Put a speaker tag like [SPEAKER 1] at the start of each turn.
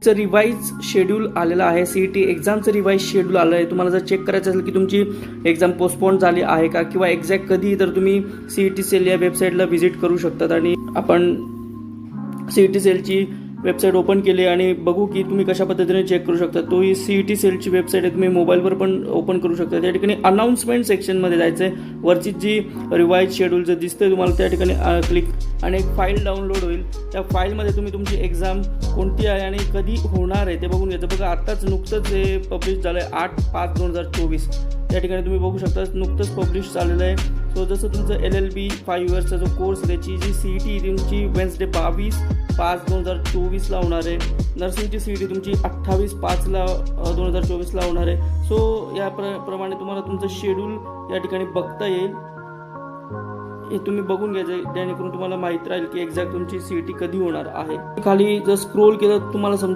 [SPEAKER 1] चं revise schedule आलेलं आहे. सीईटी एक्झामचं रिवाईज शेड्यूल आलं आहे. तुम्हाला जर चेक करायचं असेल की तुमची एक्झाम पोस्टपोन झाली आहे का किंवा एक्झॅक्ट कधी, तर तुम्ही सीईटी सेल या वेबसाईटला व्हिजिट करू शकतात. आणि आपण सीईटी सेलची वेबसाईट ओपन केली आणि बघू की तुम्ही कशा पद्धतीने चेक करू शकता. तो ही सीईटी सेलची वेबसाईट आहे, तुम्ही मोबाईलवर पण ओपन करू शकता. त्या ठिकाणी अनाउन्समेंट सेक्शनमध्ये जायचं आहे. वरची जी रिवाईज शेड्यूल जर दिसतंय तुम्हाला त्या ठिकाणी क्लिक आणि एक फाईल डाउनलोड होईल. त्या फाईलमध्ये तुम्ही तुमची एक्झाम कोणती आहे आणि कधी होणार आहे ते बघून घ्यायचं. बघा आत्ताच नुकतंच हे पब्लिश झालं आहे 8/5/2024. त्या ठिकाणी तुम्ही बघू शकता नुकतंच पब्लिश झालेलं आहे. सो जसं तुमचं LLB 5 इयर्सचा जो कोर्स त्याची जी सीईटी तुमची वेन्सडे 22/5/2024 होणार आहे. नर्सिंगची सीईटी तुमची 28/5/2024 होणार आहे. सो या प्रमाणे तुम्हाला तुमचं शेड्यूल या ठिकाणी बघता येईल. हे तुम्ही बघून घ्यायचं जेणेकरून तुम्हाला माहीत राहील की एक्झॅक्ट तुमची सीईटी कधी होणार आहे. खाली जर स्क्रोल केलं तुम्हाला समजेल